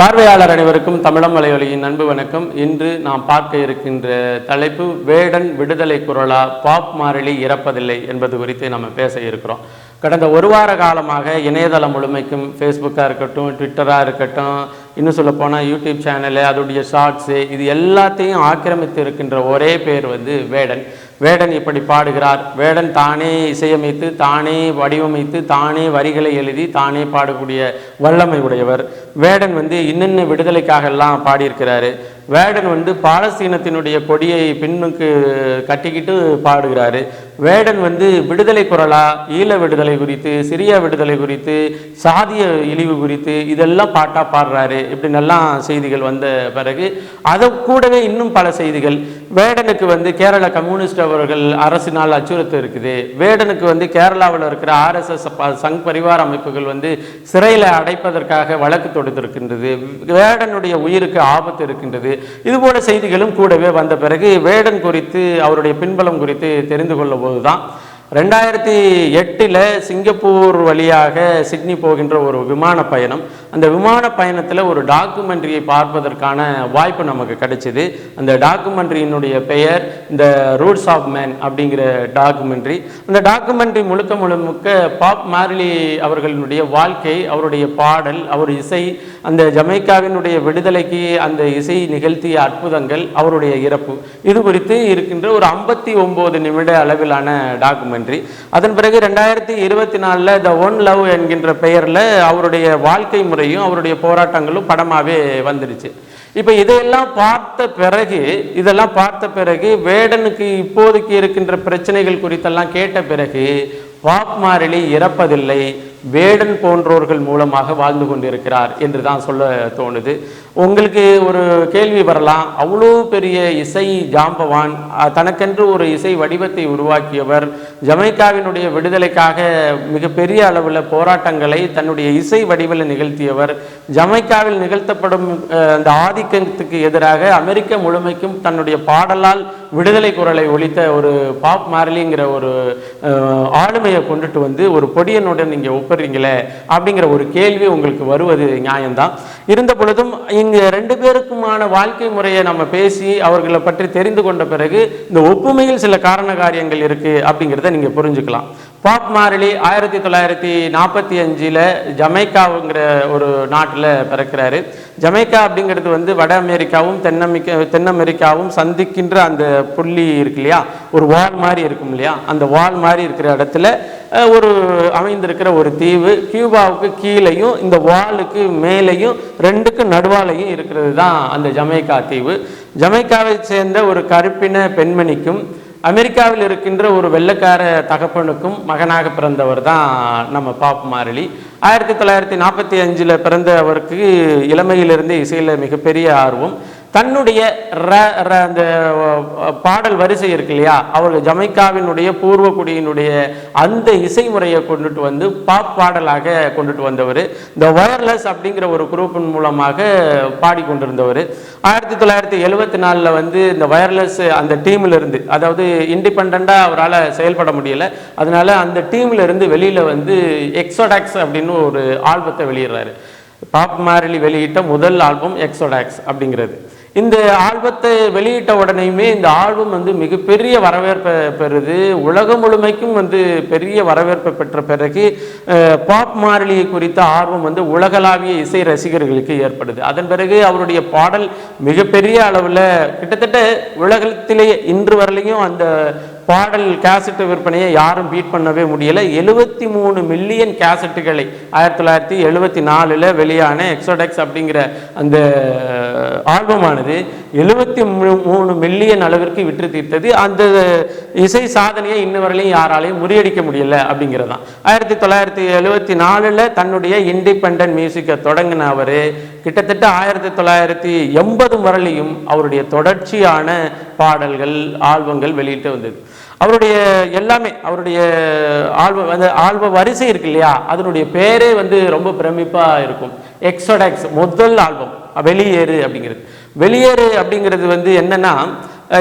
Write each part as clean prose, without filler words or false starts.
பார்வையாளர் அனைவருக்கும் தமிழம் மலையொலியின் அன்பு வணக்கம். இன்று நாம் பார்க்க இருக்கின்ற தலைப்பு வேடன் விடுதலை குரலா, பாப் மாறிலி இறப்பதில்லை என்பது குறித்து நம்ம பேச இருக்கிறோம். கடந்த ஒரு வார காலமாக இணையதளம் முழுமைக்கும் ஃபேஸ்புக்காக இருக்கட்டும், ட்விட்டராக இருக்கட்டும், இன்னும் சொல்லப்போனால் யூடியூப் சேனலு, அதோடைய ஷார்ட்ஸு, இது எல்லாத்தையும் ஆக்கிரமித்து இருக்கின்ற ஒரே பேர் வேடன். வேடன் இப்படி பாடுகிறார். வேடன் தானே இசையமைத்து, தானே வடிவமைத்து, தானே வரிகளை எழுதி, தானே பாடக்கூடிய வல்லமை உடையவர். வேடன் இன்னென்ன விடுதலைக்காக எல்லாம் பாடியிருக்கிறாரு. வேடன் பாலஸ்தீனத்தினுடைய கொடியை பின்னுக்கு கட்டிக்கிட்டு பாடுகிறாரு. வேடன் விடுதலை குரலா, ஈழ விடுதலை குறித்து, சிரியா விடுதலை குறித்து, சாதிய இழிவு குறித்து இதெல்லாம் பாட்டா பாடுறாரு. இப்படின்னெல்லாம் செய்திகள் வந்த பிறகு அதை கூடவே இன்னும் பல செய்திகள். வேடனுக்கு கேரள கம்யூனிஸ்ட் அவர்கள் அரசினால் அச்சுறுத்தல் இருக்குது. வேடனுக்கு கேரளாவில் இருக்கிற RSS சங் பரிவார அமைப்புகள் சிறையில் அடைப்பதற்காக வழக்கு தொடுத்திருக்கின்றது. வேடனுடைய உயிருக்கு ஆபத்து இருக்கின்றது. இதுபோல செய்திகளும் கூடவே வந்த பிறகு வேடன் குறித்து, அவருடைய பின்பலம் குறித்து தெரிந்து கொள்ள போதுதான் 2008 சிங்கப்பூர் வழியாக சிட்னி போகின்ற ஒரு விமான பயணம். அந்த விமான பயணத்தில் ஒரு டாக்குமெண்ட்ரியை பார்ப்பதற்கான வாய்ப்பு நமக்கு கிடைச்சிது. அந்த டாக்குமெண்ட்ரியினுடைய பெயர் இந்த ரூட்ஸ் ஆஃப் மேன் அப்படிங்கிற டாக்குமெண்ட்ரி. அந்த டாக்குமெண்ட்ரி முழுக்க பாப் மார்லி அவர்களுடைய வாழ்க்கை, அவருடைய பாடல், அவர் இசை, அந்த ஜமைக்காவினுடைய விடுதலைக்கு அந்த இசை நிகழ்த்திய அற்புதங்கள், அவருடைய இறப்பு, இது குறித்து இருக்கின்ற ஒரு 59 நிமிட அளவிலான டாக்குமெண்ட்ரி. அதன் பிறகு 2024 த ஒன் லவ் என்கின்ற பெயரில் அவருடைய வாழ்க்கை முறையும் அவருடைய போராட்டங்களும் படமாகவே வந்துருச்சு. இப்போ இதெல்லாம் பார்த்த பிறகு வேடனுக்கு இப்போதைக்கு இருக்கின்ற பிரச்சனைகள் குறித்தெல்லாம் கேட்ட பிறகு பாப் மார்லி இறப்பதில்லை, வேடன் போன்றோர்கள் மூலமாக வாழ்ந்து கொண்டிருக்கிறார் என்று தான் சொல்ல தோணுது. உங்களுக்கு ஒரு கேள்வி வரலாம், அவ்வளோ பெரிய இசை ஜாம்பவான், தனக்கென்று ஒரு இசை வடிவத்தை உருவாக்கியவர், ஜமைக்காவினுடைய விடுதலைக்காக மிகப்பெரிய அளவில் போராட்டங்களை தன்னுடைய இசை வடிவில் நிகழ்த்தியவர், ஜமைக்காவில் நிகழ்த்தப்படும் அந்த ஆதிக்கத்துக்கு எதிராக அமெரிக்க முழுமைக்கும் தன்னுடைய பாடலால் விடுதலை குரலை ஒலித்த ஒரு பாப் மார்லிங்கிற ஒரு ஆளுமையை கொண்டுட்டு ஒரு பொடியனுடன் நீங்கள் ஒப்புறீங்களே அப்படிங்கிற ஒரு கேள்வி உங்களுக்கு வருவது நியாயம்தான். இருந்த பொழுதும் இங்க 2 பேருக்குமான வாழ்க்கை முறையை நம்ம பேசி அவர்களை பற்றி தெரிந்து கொண்ட பிறகு இந்த ஒப்புமையில் சில காரண காரியங்கள் இருக்கு அப்படிங்கிறத நீங்க புரிஞ்சுக்கலாம். பாப் மார்லி 1945 ஜமைக்காவுங்கிற ஒரு நாட்டில் பிறக்கிறாரு. ஜமைக்கா அப்படிங்கிறது வட அமெரிக்காவும் தென் அமெரிக்காவும் சந்திக்கின்ற அந்த புள்ளி இருக்கு இல்லையா, ஒரு வால் மாதிரி இருக்கும் இல்லையா, அந்த வால் மாதிரி இருக்கிற இடத்துல ஒரு அமைந்திருக்கிற ஒரு தீவு. கியூபாவுக்கு கீழையும் இந்த வாலுக்கு மேலேயும் 2க்கு நடுவாலையும் இருக்கிறது தான் அந்த ஜமைக்கா தீவு. ஜமைக்காவை சேர்ந்த ஒரு கருப்பின பெண்மணிக்கும் அமெரிக்காவில் இருக்கின்ற ஒரு வெள்ளைக்கார தகப்பனுக்கும் மகனாக பிறந்தவர் தான் நம்ம பாப் மார்லி. 1945 பிறந்த அவருக்கு இளமையிலிருந்து இசையில் மிகப்பெரிய ஆர்வம். தன்னுடைய அந்த பாடல் வரிசை இருக்கு இல்லையா, அவர்கள் ஜமைக்காவினுடைய பூர்வக்குடியினுடைய அந்த இசை முறையை கொண்டுட்டு பாப் பாடலாக கொண்டுட்டு வந்தவர். இந்த வயர்லெஸ் அப்படிங்கிற ஒரு குரூப்பின் மூலமாக பாடிக்கொண்டிருந்தவர். 1974 இந்த வயர்லெஸ் அந்த டீமில் இருந்து, அதாவது இண்டிபெண்டாக அவரால் செயல்பட முடியலை, அதனால அந்த டீமில் இருந்து வெளியில் எக்ஸோடாக்ஸ் அப்படின்னு ஒரு ஆல்பத்தை வெளியிடுறாரு. பாப் மார்லி வெளியிட்ட முதல் ஆல்பம் எக்ஸோடாக்ஸ் அப்படிங்கிறது. இந்த ஆல்பத்தை வெளியிட்ட உடனேயுமே இந்த ஆல்பம் மிகப்பெரிய வரவேற்பை பெறுது. உலகம் முழுமைக்கும் பெரிய வரவேற்பை பெற்ற பிறகு பாப் மார்லி குறித்த ஆர்வம் உலகளாவிய இசை ரசிகர்களுக்கு ஏற்படுது. அதன் பிறகு அவருடைய பாடல் மிகப்பெரிய அளவில், கிட்டத்தட்ட உலகத்திலேயே இன்று வரலையும் அந்த பாடல் கேசட்டு விற்பனையை யாரும் பீட் பண்ணவே முடியலை. 73 மில்லியன் கேசட்டுகளை 1974 வெளியான எக்ஸோடெக்ஸ் அப்படிங்கிற அந்த ஆல்பமானது 73 மில்லியன் அளவிற்கு விற்று தீர்த்தது. அந்த இசை சாதனையை இன்ன வரையிலையும் யாராலையும் முறியடிக்க முடியல அப்படிங்கிறதான். 1974 தன்னுடைய இண்டிபெண்டன்ட் மியூசிக்கை தொடங்கின அவர் கிட்டத்தட்ட 1980 வரலையும் அவருடைய தொடர்ச்சியான பாடல்கள், ஆல்பங்கள் வெளியிட்டு வந்தது. அவருடைய எல்லாமே, அவருடைய ஆல்ப வரிசை இருக்கு இல்லையா, அதனுடைய பேரே ரொம்ப பிரமிப்பாக இருக்கும். எக்ஸோடாக்ஸ் முதல் ஆல்பம் வெளியேறு அப்படிங்கிறது. வெளியேறு அப்படிங்கிறது என்னன்னா,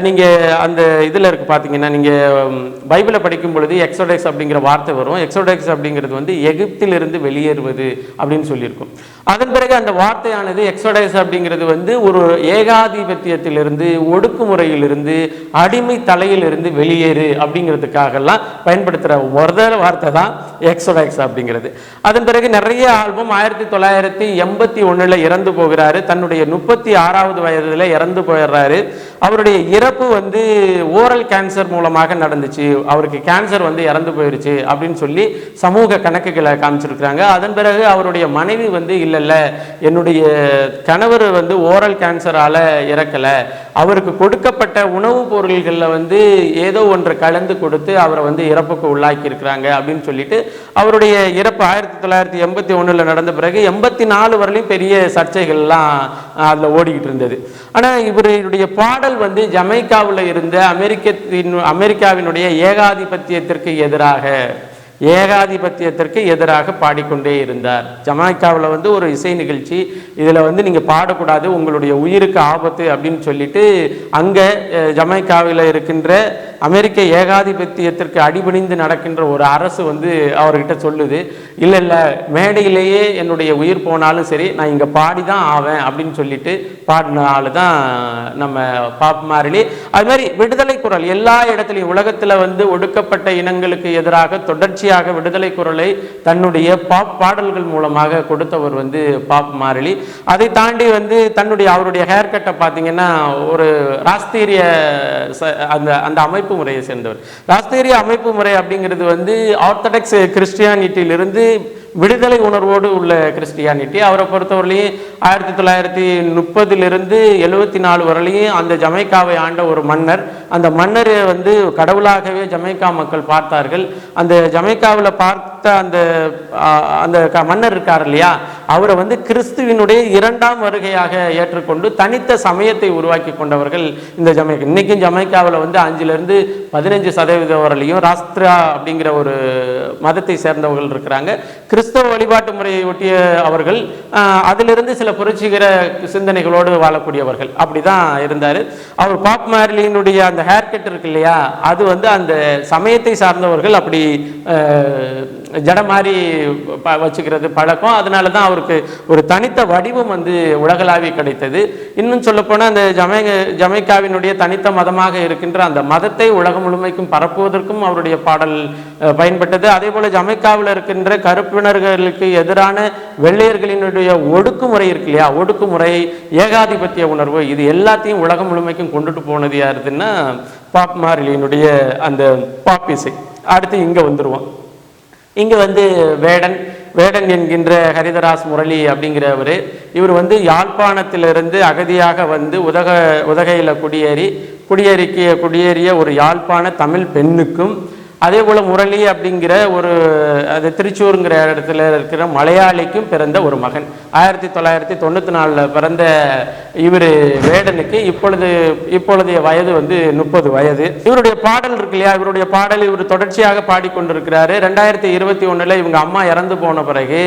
நீங்கள் அந்த இதில் இருக்கு பார்த்தீங்கன்னா, நீங்கள் பைபிளை படிக்கும் பொழுது எக்ஸோடெக்ஸ் அப்படிங்கிற வார்த்தை வரும். எக்ஸோடெக்ஸ் அப்படிங்கிறது வந்து எகிப்திலிருந்து வெளியேறுவது அப்படின்னு சொல்லியிருக்கும். அதன் பிறகு அந்த வார்த்தையானது எக்ஸோடெக்ஸ் அப்படிங்கிறது வந்து ஒரு ஏகாதிபத்தியத்திலிருந்து, ஒடுக்குமுறையிலிருந்து, அடிமை தலையிலிருந்து வெளியேறு அப்படிங்கிறதுக்காகலாம் பயன்படுத்துகிற முதல் வார்த்தை தான் எக்ஸோடெக்ஸ் அப்படிங்கிறது. அதன் பிறகு நிறைய ஆல்பம் 1981 இறந்து போகிறாரு. தன்னுடைய 36வது வயதில் இறந்து போயிடுறாரு. அவருடைய இறப்பு வந்து ஓரல் கேன்சர் மூலமாக நடந்துச்சு. அவருக்கு கேன்சர் வந்து இறந்து போயிருச்சு அப்படின்னு சொல்லி சமூக கணக்குகளை காமிச்சிருக்கிறாங்க. அதன் பிறகு அவருடைய மனைவி வந்து இல்ல, என்னுடைய கணவர் வந்து ஓரல் கேன்சரால இறக்கல, அவருக்கு கொடுக்கப்பட்ட உணவுப் பொருள்களில் வந்து ஏதோ ஒன்று கலந்து கொடுத்து அவரை வந்து இறப்புக்கு உள்ளாக்கி இருக்கிறாங்க அப்படின்னு சொல்லிட்டு அவருடைய இறப்பு 1981 நடந்த பிறகு 84 வரலையும் பெரிய சர்ச்சைகள்லாம் அதில் ஓடிக்கிட்டு இருந்தது. ஆனால் இவருடைய பாடல் வந்து ஜமைக்காவில் இருந்த அமெரிக்காவினுடைய ஏகாதிபத்தியத்திற்கு எதிராக பாடிக்கொண்டே இருந்தார். ஜமைக்காவில் வந்து ஒரு இசை நிகழ்ச்சி, இதில் வந்து நீங்கள் பாடக்கூடாது, உங்களுடைய உயிருக்கு ஆபத்து அப்படின்னு சொல்லிட்டு அங்கே ஜமைக்காவில் இருக்கின்ற அமெரிக்க ஏகாதிபத்தியத்திற்கு அடிபணிந்து நடக்கின்ற ஒரு அரசு வந்து அவர்கிட்ட சொல்லுது, இல்லை மேடையிலேயே என்னுடைய உயிர் போனாலும் சரி நான் இங்கே பாடி தான் ஆவேன் அப்படின்னு சொல்லிட்டு பாடின ஆள் தான் நம்ம பாப் மார்லி. அது மாதிரி விடுதலை குரல் எல்லா இடத்துலையும் உலகத்தில் வந்து ஒடுக்கப்பட்ட இனங்களுக்கு எதிராக தொடர்ச்சியாக விடுதலை குரலை தன்னுடைய பாப் பாடல்கள் மூலமாக கொடுத்தவர் வந்து பாப் மார்லி. அதை தாண்டி வந்து அவருடைய ஹேர் கட்டை பார்த்தீங்கன்னா ஒரு ராஸ்தீரிய அந்த அமைப்பு முறையை சேர்ந்தவர். ராஸ்தீரிய அமைப்பு முறை அப்படிங்கிறது வந்து ஆர்த்தடாக்ஸ் கிறிஸ்டியானிட்டியிலிருந்து விடுதலை உணர்வோடு உள்ள கிறிஸ்டியானிட்டி. அவரை பொறுத்தவரையிலையும் 1930 74 வரலையும் அந்த ஜமைக்காவை ஆண்ட ஒரு மன்னர். அந்த மன்னரை வந்து கடவுளாகவே ஜமைக்கா மக்கள் பார்த்தார்கள். அந்த ஜமைக்காவில் பார்த்த அந்த மன்னர் இருக்கார் இல்லையா, அவரை வந்து கிறிஸ்துவினுடைய 2ஆம் வருகையாக ஏற்றுக்கொண்டு தனித்த சமயத்தை உருவாக்கி கொண்டவர்கள் இந்த ஜமைக்கா. இன்னைக்கும் ஜமைக்காவில் வந்து 5-15% வரலையும் ராஸ்திரா அப்படிங்கிற ஒரு மதத்தை சேர்ந்தவர்கள் இருக்கிறாங்க. கிறிஸ்தவ வழிபாட்டு முறையை ஒட்டிய அவர்கள், அதிலிருந்து சில புரட்சிகர சிந்தனைகளோடு வாழக்கூடியவர்கள். அப்படிதான் இருந்தார் அவர். பாப் மார்லியினுடைய அந்த ஹேர் கட் இருக்கு இல்லையா, அது வந்து அந்த சமயத்தை சார்ந்தவர்கள் அப்படி ஜட மாதிரி வச்சுக்கிறது பழக்கம். அதனால தான் அவருக்கு ஒரு தனித்த வடிவம் வந்து உலகளாவி கிடைத்தது. இன்னும் சொல்லப்போனால் அந்த ஜமைக்காவினுடைய தனித்த மதமாக இருக்கின்ற அந்த மதத்தை உலகம் முழுமைக்கும் பரப்புவதற்கும் அவருடைய பாடல் பயன்பட்டது. அதே போல ஜமைக்காவில் இருக்கின்ற கருப்பினர்களுக்கு எதிரான வெள்ளையர்களினுடைய ஒடுக்குமுறை இருக்கு இல்லையா, ஒடுக்குமுறை, ஏகாதிபத்திய உணர்வு, இது எல்லாத்தையும் உலகம் முழுமைக்கும் கொண்டுட்டு போனது யாருதுன்னா பாப் மார்லியினுடைய அந்த பாப் இசை. அடுத்து இங்கே வந்துடுவோம். இங்கே வந்து வேடன் என்கின்ற ஹரிதராஸ் முரளி அப்படிங்கிறவர், இவர் வந்து யாழ்ப்பாணத்திலிருந்து அகதியாக வந்து உதகையில் குடியேறிய ஒரு யாழ்ப்பாண தமிழ் பெண்ணுக்கும், அதே போல் முரளி அப்படிங்கிற அது திருச்சூருங்கிற இடத்துல இருக்கிற மலையாளிக்கும் பிறந்த ஒரு மகன். 1994 பிறந்த இவர் வேடனுக்கு இப்பொழுதைய வயது வந்து 30 வயது. இவருடைய பாடல் இருக்கு இல்லையா, இவருடைய பாடல் இவர் தொடர்ச்சியாக பாடிக்கொண்டிருக்கிறாரு. 2021 இவங்க அம்மா இறந்து போன பிறகு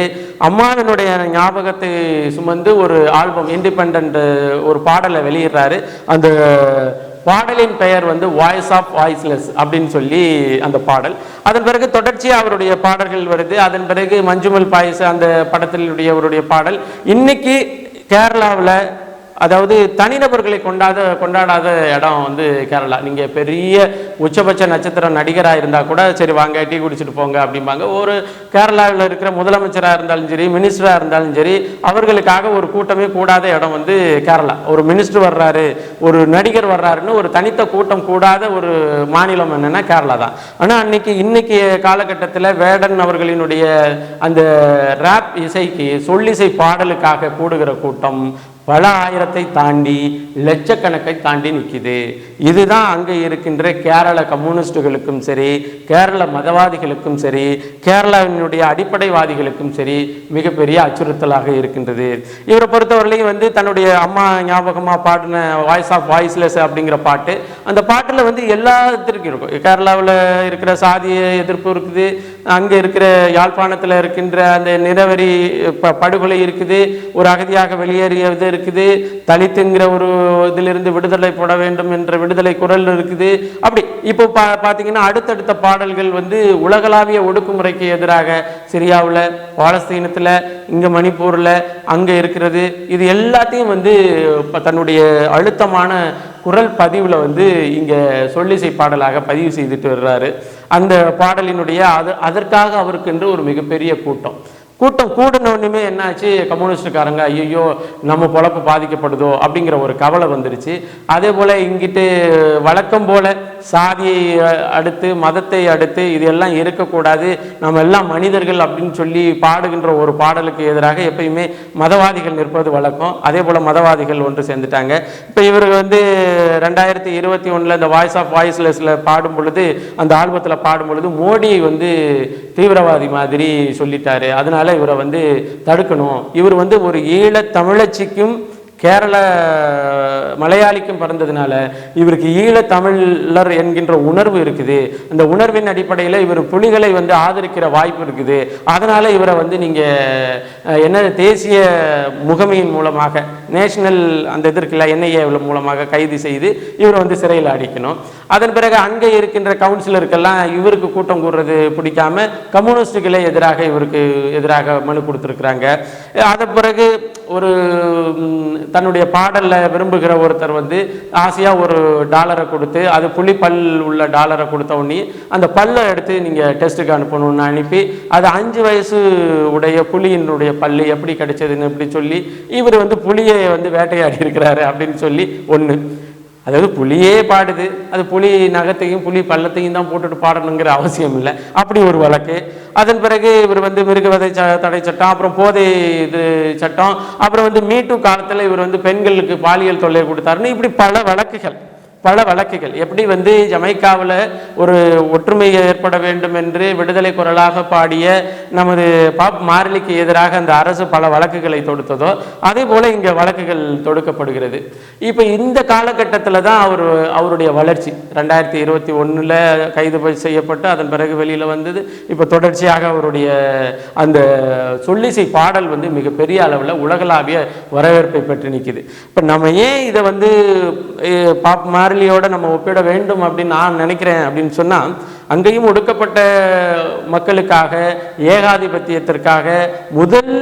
அம்மாவினுடைய ஞாபகத்தை சுமந்து ஒரு ஆல்பம் இண்டிபெண்ட் ஒரு பாடலை வெளியிடுறாரு. அந்த பாடலின் பெயர் வந்து வாய்ஸ் ஆஃப் வாய்ஸ்லெஸ் அப்படின்னு சொல்லி அந்த பாடல். அதன் பிறகு தொடர்ச்சியாக அவருடைய பாடல்கள் வருது. அதன் பிறகு மஞ்சுமல் பாயச அந்த படத்தினுடைய அவருடைய பாடல். இன்னைக்கு கேரளாவில் அதாவது தனிநபர்களை கொண்டாடாத இடம் வந்து கேரளா. நீங்கள் பெரிய உச்சபட்ச நட்சத்திர நடிகராக இருந்தால் கூட சரி வாங்க டீ குடிச்சிட்டு போங்க அப்படிம்பாங்க. ஒரு கேரளாவில் இருக்கிற முதலமைச்சராக இருந்தாலும் சரி, மினிஸ்டராக இருந்தாலும் சரி, அவர்களுக்காக ஒரு கூட்டமே கூடாத இடம் வந்து கேரளா. ஒரு மினிஸ்டர் வர்றாரு, ஒரு நடிகர் வர்றாருன்னு ஒரு தனித்த கூட்டம் கூடாத ஒரு மாநிலம் என்னன்னா கேரளா தான். ஆனால் இன்னைக்கு காலகட்டத்தில் வேடன் அவர்களினுடைய அந்த ராப் இசைக்கு, சொல்லிசை பாடலுக்காக கூடுகிற கூட்டம் பல ஆயிரத்தை தாண்டி லட்சக்கணக்கை தாண்டி நிற்கிது. இதுதான் அங்கே இருக்கின்ற கேரள கம்யூனிஸ்டுகளுக்கும் சரி, கேரள மதவாதிகளுக்கும் சரி, கேரளாவினுடைய அடிப்படைவாதிகளுக்கும் சரி மிகப்பெரிய அச்சுறுத்தலாக இருக்கின்றது. இவரை பொறுத்தவரையிலையும் வந்து தன்னுடைய அம்மா ஞாபகமாக பாடின வாய்ஸ் ஆஃப் வாய்ஸ்லெஸ் அப்படிங்கிற பாட்டு, அந்த பாட்டில் வந்து எல்லாத்திற்கும் இருக்கும். கேரளாவில் இருக்கிற சாதிய எதிர்ப்பு இருக்குது, அங்கே இருக்கிற யாழ்ப்பாணத்தில் இருக்கின்ற அந்த நிறவரி படுகொலை இருக்குது, ஒரு அகதியாக வெளியேறியது இருக்குது, தலித்துங்கிற ஒரு இதிலிருந்து விடுதலை போட வேண்டும் என்ற விடுதலை குரல் இருக்குது. அப்படி இப்போ பார்த்தீங்கன்னா அடுத்தடுத்த பாடல்கள் வந்து உலகளாவிய ஒடுக்குமுறைக்கு எதிராக சிரியாவில், பாலஸ்தீனத்தில், இங்கே மணிப்பூரில் அங்கே இருக்கிறது, இது எல்லாத்தையும் வந்து தன்னுடைய அழுத்தமான குரல் பதிவில் வந்து இங்கே சொல்லிசை பாடலாக பதிவு செய்துட்டு வர்றாரு. அந்த பாடலினுடைய அதற்காக அவருக்கு என்று ஒரு மிகப்பெரிய கூட்டம் கூடணுமே என்னாச்சு, கம்யூனிஸ்டுக்காரங்க ஐயோ நம்ம பொழப்பு பாதிக்கப்படுதோ அப்படிங்கிற ஒரு கவலை வந்துருச்சு. அதே போல் இங்கிட்டு வழக்கம் போல் சாதியை அடுத்து மதத்தை அடுத்து இது எல்லாம் இருக்கக்கூடாது, நம்ம எல்லாம் மனிதர்கள் அப்படின்னு சொல்லி பாடுகின்ற ஒரு பாடலுக்கு எதிராக எப்பயுமே மதவாதிகள் நிற்பது வழக்கம். அதே போல் மதவாதிகள் ஒன்று சேர்ந்துட்டாங்க. இப்போ இவர் வந்து 2021 இந்த வாய்ஸ் ஆஃப் வாய்ஸ்லெஸில் பாடும் பொழுது, அந்த ஆல்பத்தில் பாடும் பொழுது மோடியை வந்து தீவிரவாதி மாதிரி சொல்லிட்டாரு, அதனால இவரை வந்து தடுக்கணும், இவர் வந்து ஒரு ஈழ தமிழச்சிக்கும் கேரள மலையாளிக்கும் பிறந்ததுனால இவருக்கு ஈழ தமிழர் என்கின்ற உணர்வு இருக்குது, அந்த உணர்வின் அடிப்படையில் இவர் புலிகளை வந்து ஆதரிக்கிற வாய்ப்பு இருக்குது, அதனால இவரை வந்து நீங்கள் என்ன தேசிய முகமையின் மூலமாக நேஷனல் அந்த இது இருக்குல்ல NIA மூலமாக கைது செய்து இவரை வந்து சிறையில் அடைக்கணும். அதன் பிறகு அங்கே இருக்கின்ற கவுன்சிலருக்கெல்லாம் இவருக்கு கூட்டம் கூடுறது பிடிக்காம கம்யூனிஸ்டுகளே இவருக்கு எதிராக மனு கொடுத்துருக்குறாங்க. அதன் பிறகு ஒரு தன்னுடைய பாடலில் விரும்புகிற ஒருத்தர் வந்து ஆசையாக ஒரு டாலரை கொடுத்து, அது புலி பல் உள்ள டாலரை கொடுத்த உடனே அந்த பல்லை எடுத்து நீங்கள் டெஸ்ட்டுக்கு அனுப்பணும்னு அனுப்பி, அது 5 வயசு உடைய புலியினுடைய பல்லு எப்படி கிடைச்சதுன்னு எப்படி சொல்லி இவர் வந்து புலியை வந்து வேட்டையாடி இருக்கிறாரு அப்படின்னு சொல்லி ஒன்று. அதாவது புலியே பாடுது, அது புலி நகத்தையும் புலி பள்ளத்தையும் தான் போட்டுட்டு பாடணுங்கிற அவசியம் இல்லை, அப்படி ஒரு வழக்கு. அதன் பிறகு இவர் வந்து மிருகவதை தடை சட்டம், அப்புறம் போதை இது சட்டம், அப்புறம் வந்து மீட்டு காலத்தில் இவர் வந்து பெண்களுக்கு பாலியல் தொல்லை கொடுத்தாருன்னு இப்படி பல வழக்குகள் எப்படி வந்து ஜமைக்காவில் ஒரு ஒற்றுமை ஏற்பட வேண்டும் என்று விடுதலை குரலாக பாடிய நமது பாப் மார்லிக்கு எதிராக அந்த அரசு பல வழக்குகளை தொடுத்ததோ அதே போல இங்கே வழக்குகள் தொடுக்கப்படுகிறது. இப்போ இந்த காலகட்டத்தில் தான் அவருடைய வளர்ச்சி 2021 கைது செய்யப்பட்டு அதன் பிறகு வெளியில் வந்தது. இப்போ தொடர்ச்சியாக அவருடைய அந்த சொல்லிசை பாடல் வந்து மிகப்பெரிய அளவில் உலகளாவிய வரவேற்பை பெற்று நிற்குது. இப்போ நம்ம ஏன் இதை வந்து பாப் மார்லியோட நம்ம ஒப்பிட வேண்டும் அப்படின்னு நான் நினைக்கிறேன் அப்படின்னு சொன்னால், அங்கேயும் ஒடுக்கப்பட்ட மக்களுக்காக ஏகாதிபத்தியத்திற்காக முதல்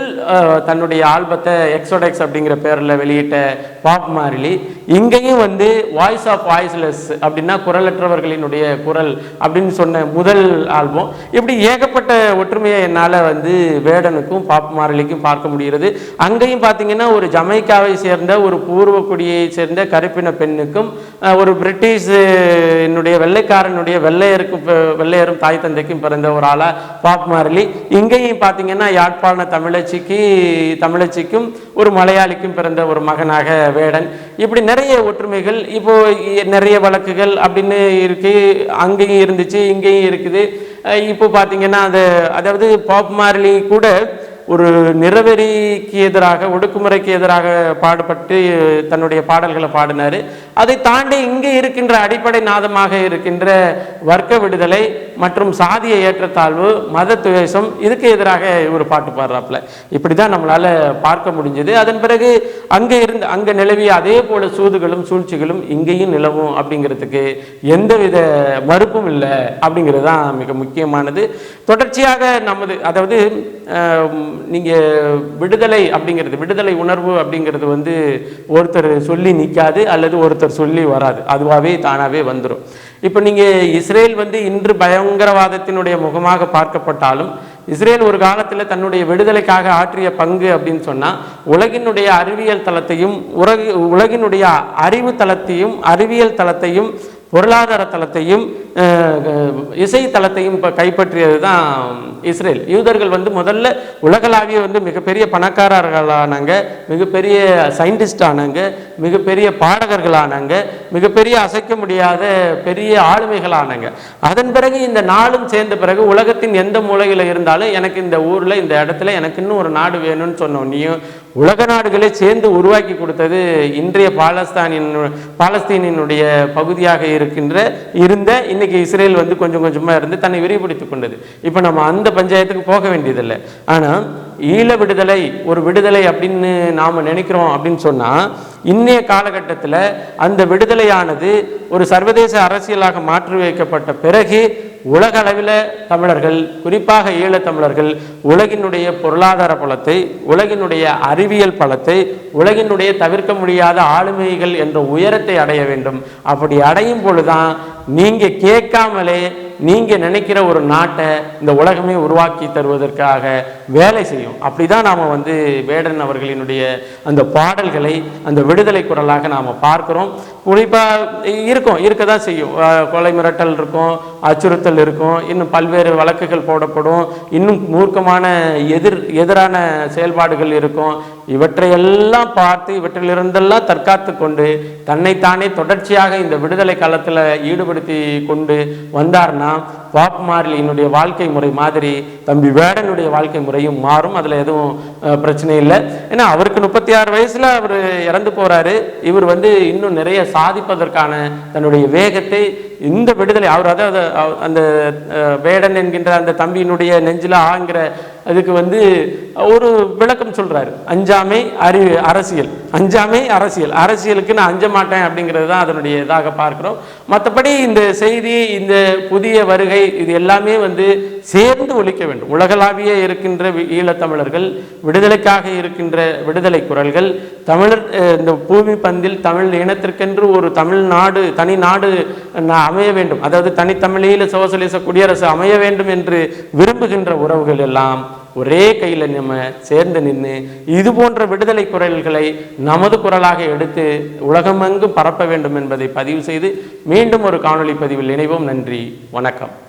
தன்னுடைய ஆல்பத்தை எக்ஸோடெக்ஸ் அப்படிங்கிற பேரில் வெளியிட்ட பாப் மார்லி இங்கேயும் வந்து வாய்ஸ் ஆஃப் வாய்ஸ்லெஸ் அப்படின்னா குரலற்றவர்களினுடைய குரல் அப்படின்னு சொன்ன முதல் ஆல்பம். இப்படி ஏகப்பட்ட ஒற்றுமையை என்னால் வந்து வேடனுக்கும் பாப் மார்லிக்கும் பார்க்க முடிகிறது. அங்கேயும் பார்த்தீங்கன்னா ஒரு ஜமைக்காவை சேர்ந்த ஒரு பூர்வக்குடியை சேர்ந்த கருப்பின பெண்ணுக்கும் ஒரு பிரிட்டிஷ் என்னுடைய வெள்ளைக்காரனுடைய வெள்ளையரும் தாய் தந்தைக்கும் பிறந்த ஒரு ஆளா பாப் மார்லி. இங்கேயும் பார்த்தீங்கன்னா யாழ்ப்பாண தமிழச்சிக்கும் ஒரு மலையாளிக்கும் பிறந்த ஒரு மகனாக வேடன். இப்படி நிறைய ஒற்றுமைகள், இப்போ நிறைய வழக்குகள் அப்படின்னு இருக்கு, அங்கேயும் இருந்துச்சு இங்கேயும் இருக்குது. இப்போ பார்த்தீங்கன்னா அதாவது பாப் மார்லி கூட ஒரு நிறவெறிக்கு எதிராக ஒடுக்குமுறைக்கு எதிராக பாடுபட்டு தன்னுடைய பாடல்களை பாடினார். அதை தாண்டி இங்கே இருக்கின்ற அடிப்படை நாதமாக இருக்கின்ற வர்க்க விடுதலை மற்றும் சாதிய ஏற்றத்தாழ்வு, மத துவேஷம், இதுக்கு எதிராக இவர் பாட்டு பாடுறாப்புல. இப்படி தான் நம்மளால் பார்க்க முடிஞ்சது. அதன் பிறகு அங்கே நிலவிய அதே போல சூதுகளும் சூழ்ச்சிகளும் இங்கேயும் நிலவும் அப்படிங்கிறதுக்கு எந்தவித மறுப்பும் இல்லை அப்படிங்கிறது தான் மிக முக்கியமானது. தொடர்ச்சியாக அதாவது நீங்கள் விடுதலை அப்படிங்கிறது, விடுதலை உணர்வு அப்படிங்கிறது வந்து ஒருத்தர் சொல்லி நிற்காது அல்லது ஒருத்தர் சொல்லி வராது, அதுவாகவே தானாகவே வந்துடும். இப்போ நீங்கள் இஸ்ரேல் வந்து இன்று பயங்கரவாதத்தினுடைய முகமாக பார்க்கப்பட்டாலும் இஸ்ரேல் ஒரு காலத்தில் தன்னுடைய விடுதலைக்காக ஆற்றிய பங்கு அப்படின்னு சொன்னால் உலகினுடைய அறிவியல் தளத்தையும் உலகினுடைய அறிவு தளத்தையும் அறிவியல் தளத்தையும் பொருளாதார தளத்தையும் இசை தளத்தையும் இப்போ கைப்பற்றியது தான் இஸ்ரேல். யூதர்கள் வந்து முதல்ல உலகளாவிய வந்து மிகப்பெரிய பணக்காரர்களானாங்க, மிகப்பெரிய சயின்டிஸ்ட் ஆனாங்க, மிகப்பெரிய பாடகர்களானாங்க, மிகப்பெரிய அசைக்க முடியாத பெரிய ஆளுமைகளானாங்க. அதன் பிறகு இந்த நாளும் சேர்ந்த பிறகு உலகத்தின் எந்த மூலையில் இருந்தாலும் எனக்கு இந்த ஊரில் இந்த இடத்துல எனக்கு இன்னும் ஒரு நாடு வேணும்னு சொன்னோன்னையும் உலக நாடுகளை சேர்ந்து உருவாக்கி கொடுத்தது இன்றைய பாலஸ்தீனினுடைய பகுதியாக இருந்த இன்னைக்கு இஸ்ரேல் வந்து கொஞ்சம் கொஞ்சமாக இருந்து தன்னை விரிவுபடுத்திக் கொண்டது. இப்போ நம்ம அந்த பஞ்சாயத்துக்கு போக வேண்டியதில்லை. ஆனால் ஈழ விடுதலை ஒரு விடுதலை அப்படின்னு நாம் நினைக்கிறோம் அப்படின்னு சொன்னால், இன்னைய காலகட்டத்தில் அந்த விடுதலையானது ஒரு சர்வதேச அரசியலாக மாற்றி வைக்கப்பட்ட பிறகு உலக அளவில் தமிழர்கள், குறிப்பாக ஈழத்தமிழர்கள், உலகினுடைய பொருளாதார பலத்தை, உலகினுடைய அறிவியல் பலத்தை, உலகினுடைய தவிர்க்க முடியாத ஆளுமைகள் என்ற உயரத்தை அடைய வேண்டும். அப்படி அடையும் பொழுதுதான் நீங்கள் கேட்காமலே நீங்கள் நினைக்கிற ஒரு நாட்டை இந்த உலகமே உருவாக்கி தருவதற்காக வேலை செய்யும். அப்படி தான் நாம் வந்து வேடன் அவர்களினுடைய அந்த பாடல்களை அந்த விடுதலை குரலாக நாம் பார்க்குறோம். குறிப்பாக இருக்க தான் செய்யும். கொலை மிரட்டல் இருக்கும், அச்சுறுத்தல் இருக்கும், இன்னும் பல்வேறு வழக்குகள் போடப்படும், இன்னும் மூர்க்கமான எதிரான செயல்பாடுகள் இருக்கும். இவற்றையெல்லாம் பார்த்து இவற்றிலிருந்தெல்லாம் தற்காத்து கொண்டு தன்னைத்தானே தொடர்ச்சியாக இந்த விடுதலை காலத்தில் ஈடுபடுத்தி கொண்டு வந்தார்னா பாப் மார்லியினுடைய வாழ்க்கை முறை மாதிரி தம்பி வேடனுடைய வாழ்க்கை முறையும் மாறும். அதில் எதுவும் பிரச்சனை இல்லை. ஏன்னா அவருக்கு 36 வயசில் அவர் இறந்து போகிறாரு. இவர் வந்து இன்னும் நிறைய சாதிப்பதற்கான தன்னுடைய வேகத்தை இந்த விடுதலை அவர் அதாவது அந்த வேடன் என்கின்ற அந்த தம்பியினுடைய நெஞ்சில் ஆங்கிற அதுக்கு வந்து ஒரு விளக்கம் சொல்கிறாரு. அஞ்சாமை அரசியல், அஞ்சாமை அரசியல், அரசியலுக்கு நான் அஞ்ச மாட்டேன் அப்படிங்கிறது தான் அதனுடைய இதாக பார்க்குறோம். மற்றபடி இந்த செய்தி, இந்த புதிய வருகை, இது எல்லாமே வந்து சேர்ந்து ஒலிக்க வேண்டும். உலகளாவிய இருக்கின்ற ஈழத்தமிழர்கள், விடுதலைக்காக இருக்கின்ற விடுதலை குரல்கள், தமிழர் இந்த பூமி பந்தில் தமிழ் இனத்திற்கென்று ஒரு தமிழ்நாடு, தனி நாடு அமைய வேண்டும், அதாவது தனித்தமிழீழ சோசலிச குடியரசு அமைய வேண்டும் என்று விரும்புகின்ற உறவுகள் எல்லாம் ஒரே கையில் நம்ம சேர்ந்து நின்று இது போன்ற விடுதலை குரல்களை நமது குரலாக எடுத்து உலகமெங்கும் பரப்ப வேண்டும் என்பதை பதிவு செய்து மீண்டும் ஒரு காணொளி பதிவில் இணைவோம். நன்றி, வணக்கம்.